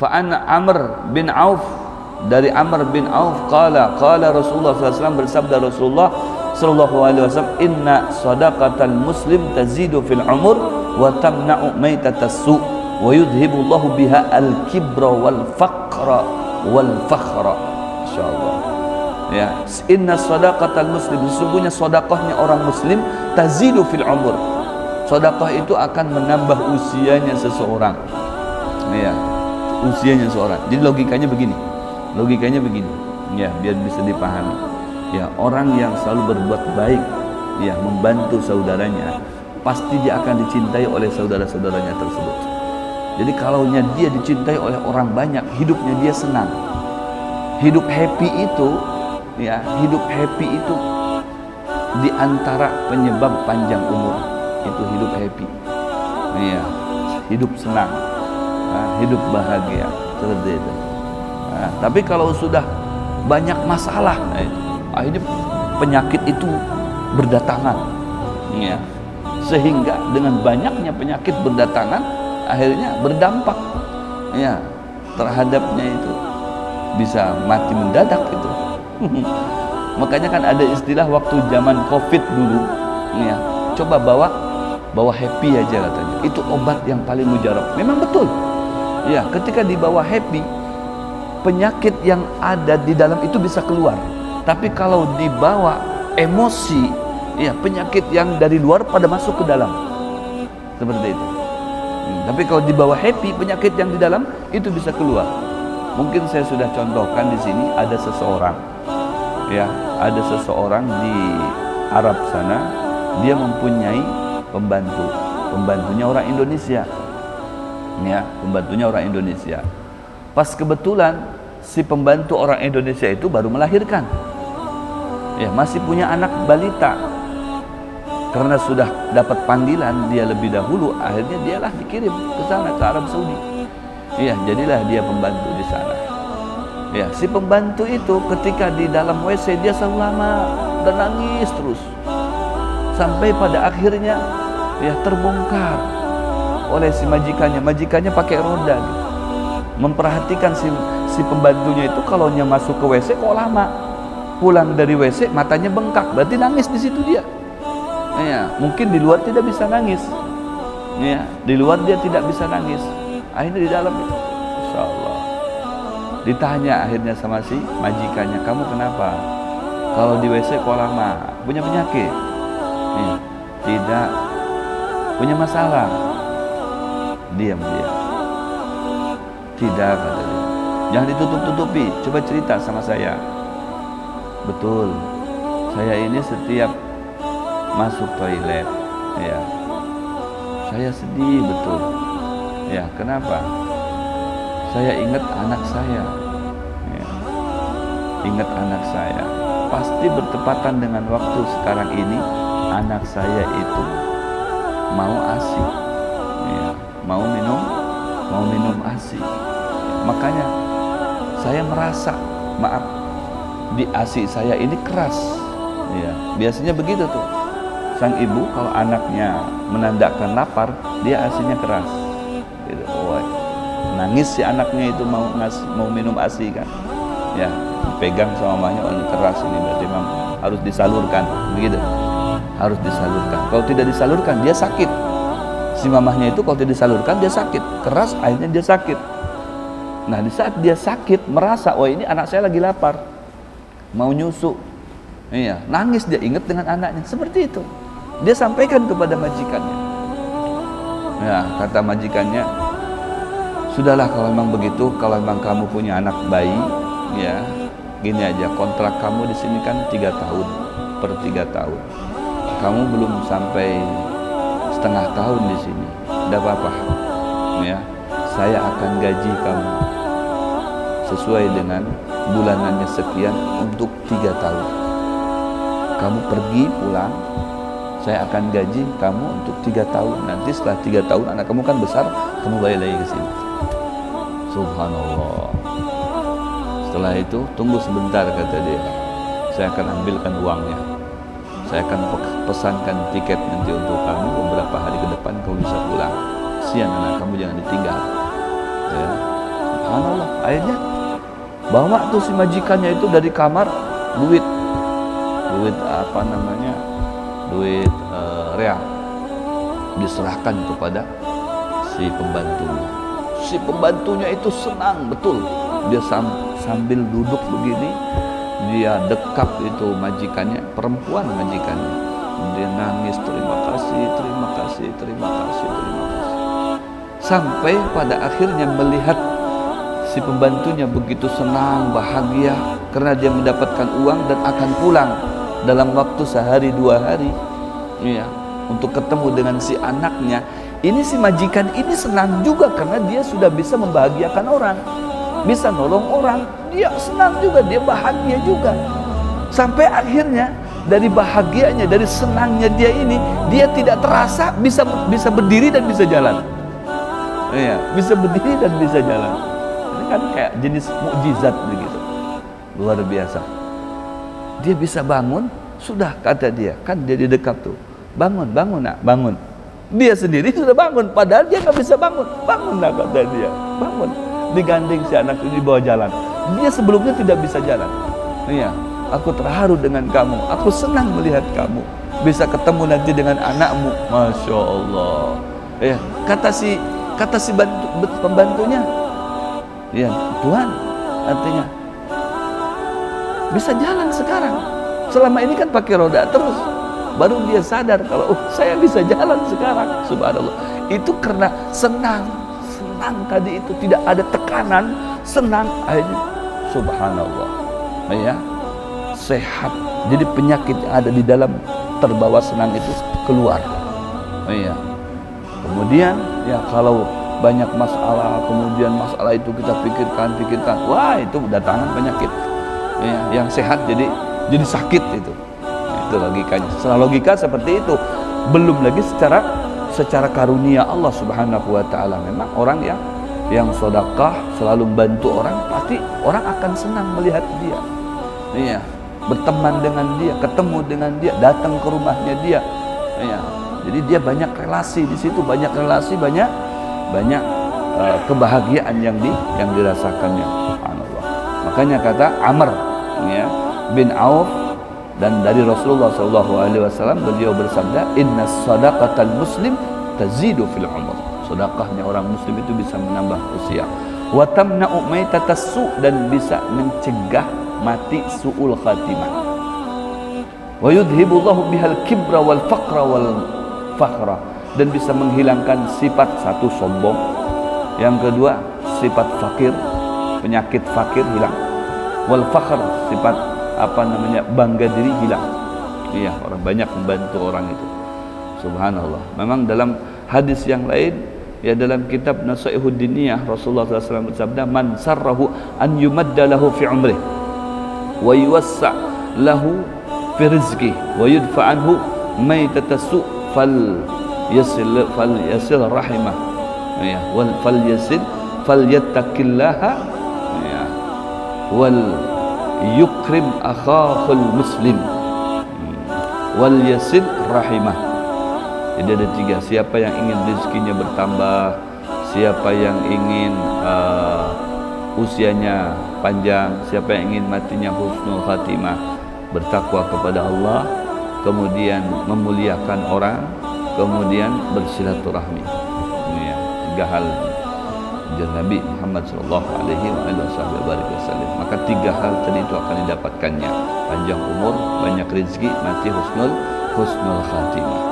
Fa'an Amr bin Auf, dari Amr bin Auf, qala Rasulullah SAW, bersabda Rasulullah sallallahu alaihi wasallam, inna sadaqatal muslim tazidu fil umur wa tamna'u maitatas su' wa yudhibu Allahu biha al-kibra wal faqra wal fakhra. Insyaallah. Ya, inna sadaqatal muslim, sesungguhnya sedekahnya orang muslim tazidu fil umur. Sedekah itu akan menambah usianya seseorang. Ya, usianya seseorang. Jadi logikanya begini. Ya, biar bisa dipahami. Ya, orang yang selalu berbuat baik, ya, membantu saudaranya, pasti dia akan dicintai oleh saudara-saudaranya tersebut. Jadi kalau dia dicintai oleh orang banyak, hidupnya dia senang. Hidup happy itu, ya, hidup happy itu di antara penyebab panjang umur. Itu hidup happy. Ya, hidup senang, hidup bahagia, seperti itu. Tapi kalau sudah banyak masalah, akhirnya penyakit itu berdatangan, ya, sehingga dengan banyaknya penyakit berdatangan akhirnya berdampak, ya, terhadapnya itu bisa mati mendadak itu. Makanya kan ada istilah waktu zaman COVID dulu, ya, coba bawa happy aja katanya, itu obat yang paling mujarab. Memang betul, ya, ketika dibawa happy, penyakit yang ada di dalam itu bisa keluar. Tapi kalau dibawa emosi, ya, penyakit yang dari luar pada masuk ke dalam, seperti itu. Tapi kalau dibawa happy, penyakit yang di dalam itu bisa keluar. Mungkin saya sudah contohkan di sini, ada seseorang, ya, ada seseorang di Arab sana, dia mempunyai pembantunya orang Indonesia, ya, pembantunya orang Indonesia. Pas kebetulan si pembantu orang Indonesia itu baru melahirkan, ya, masih punya anak balita. Karena sudah dapat panggilan dia lebih dahulu, akhirnya dialah dikirim ke sana, ke Arab Saudi. Ya, jadilah dia pembantu di sana. Ya, si pembantu itu ketika di dalam WC dia selalu lama dan nangis terus, sampai pada akhirnya, ya, terbongkar oleh si majikannya pakai roda gitu. Memperhatikan si pembantunya itu, kalau dia masuk ke WC kok lama, pulang dari WC matanya bengkak, berarti nangis di situ dia. Ya, mungkin di luar tidak bisa nangis, ya, di luar dia tidak bisa nangis, akhirnya di dalam itu, Insya Allah, ditanya akhirnya sama si majikannya, kamu kenapa? Kalau di WC kok lama? Punya penyakit? Ya, tidak. Punya masalah? Diam dia. Tidak, kata dia. Jangan ditutup-tutupi, coba cerita sama saya. Betul, saya ini setiap masuk toilet, ya, saya sedih betul. Ya, kenapa? Saya ingat anak saya, ya, ingat anak saya. Pasti bertepatan dengan waktu sekarang ini, anak saya itu mau ASI, ya, mau minum ASI. Makanya saya merasa, maaf, di ASI saya ini keras, ya, biasanya begitu tuh. Sang ibu kalau anaknya menandakan lapar, dia ASI-nya keras gitu. Oh, nangis si anaknya itu mau minum ASI kan, ya, pegang sama mamanya, oh, keras ini berarti memang harus disalurkan, begitu, harus disalurkan. Kalau tidak disalurkan dia sakit. Si mamahnya itu kalau tidak disalurkan dia sakit, keras, akhirnya dia sakit. Nah, di saat dia sakit merasa, oh, ini anak saya lagi lapar, mau nyusu, iya, nangis, dia ingat dengan anaknya, seperti itu. Dia sampaikan kepada majikannya. Ya, kata majikannya, sudahlah kalau memang begitu, kalau memang kamu punya anak bayi, ya, gini aja, kontrak kamu di sini kan 3 tahun, per 3 tahun. Kamu belum sampai setengah tahun di sini, tidak apa-apa, ya, saya akan gaji kamu sesuai dengan bulanannya sekian untuk 3 tahun. Kamu pergi pulang, saya akan gaji kamu untuk 3 tahun. Nanti setelah 3 tahun anak kamu kan besar, kamu balik lagi ke sini. Subhanallah. Setelah itu tunggu sebentar, kata dia, saya akan ambilkan uangnya, saya akan pesankan tiket nanti untuk kamu, beberapa hari ke depan kamu bisa pulang. Kasihan anak kamu, jangan ditinggal, ya. Subhanallah, akhirnya bawa tuh si majikannya itu dari kamar duit apa namanya, duit real, diserahkan kepada si pembantunya. Si pembantunya itu senang betul, dia sambil duduk begini, dia dekap itu majikannya, perempuan majikannya, dia nangis, terima kasih, terima kasih, terima kasih, terima kasih, sampai pada akhirnya melihat si pembantunya begitu senang, bahagia karena dia mendapatkan uang dan akan pulang dalam waktu sehari 2 hari, ya, untuk ketemu dengan si anaknya. Ini si majikan ini senang juga karena dia sudah bisa membahagiakan orang, bisa nolong orang, dia senang juga, dia bahagia juga. Sampai akhirnya dari bahagianya, dari senangnya dia ini, dia tidak terasa bisa berdiri dan bisa jalan. Iya, bisa berdiri dan bisa jalan. Ini kan kayak jenis mukjizat begitu, luar biasa. Dia bisa bangun, sudah kata dia, kan dia di dekat tuh, bangun nak, bangun. Dia sendiri sudah bangun, padahal dia nggak bisa bangun. Bangunlah kata dia, bangun. Digandeng si anak itu dibawa jalan. Dia sebelumnya tidak bisa jalan. Iya, aku terharu dengan kamu. Aku senang melihat kamu. Bisa ketemu nanti dengan anakmu. Masya Allah. Ya, kata si pembantunya, ya Tuhan, artinya bisa jalan sekarang. Selama ini kan pakai roda terus. Baru dia sadar kalau saya bisa jalan sekarang. Subhanallah. Itu karena senang tadi itu, tidak ada tekanan, senang akhirnya. Subhanallah. Ya, sehat. Jadi penyakit yang ada di dalam terbawa senang itu keluar. Ya. Kemudian ya kalau banyak masalah, kemudian masalah itu kita pikirkan, wah itu datangkan penyakit. Ya, yang sehat jadi sakit itu. Itu logikanya. Secara logika seperti itu. Belum lagi secara karunia Allah Subhanahu wa taala. Memang orang yang sedekah, selalu membantu orang, pasti orang akan senang melihat dia. Iya, berteman dengan dia, ketemu dengan dia, datang ke rumahnya dia. Iya. Jadi dia banyak relasi di situ, banyak kebahagiaan yang dirasakannya. Subhanallah. Makanya kata Amr ya, bin Auf, dan dari Rasulullah SAW beliau bersabda, inna sadaqatal muslim tazidu fil umur. Sedekahnya orang muslim itu bisa menambah usia. Wa tamna'u maitatas su, dan bisa mencegah mati su'ul khatimah. Wa yudhibullahu bihal kibra wal faqra wal fakhra, dan bisa menghilangkan sifat satu sombong, yang kedua sifat fakir, penyakit fakir hilang, wal fakhr, sifat bangga diri hilang. Iya, orang banyak membantu orang itu. Subhanallah. Memang dalam hadis yang lain, ya dalam kitab Nasaihud Diniyah, Rasulullah SAW bersabda, man sarrahu an yumadda lahu fi umrih wa yuwassa' lahu fi rizqih wa yudfa' anhu maitatasu fal yasil rahimah, ya, wal fal yattaqillaha, ya, wal yukrim akhahul muslim wal yasil rahimah. Jadi ada 3. Siapa yang ingin rezekinya bertambah, siapa yang ingin usianya panjang, siapa yang ingin matinya husnul khatimah, bertakwa kepada Allah, kemudian memuliakan orang, kemudian bersilaturahmi. Ini ya, 3 hal Nabi Muhammad sallallahu alaihi wasallam. Maka 3 hal tadi itu akan didapatkannya: panjang umur, banyak rezeki, mati husnul khatimah.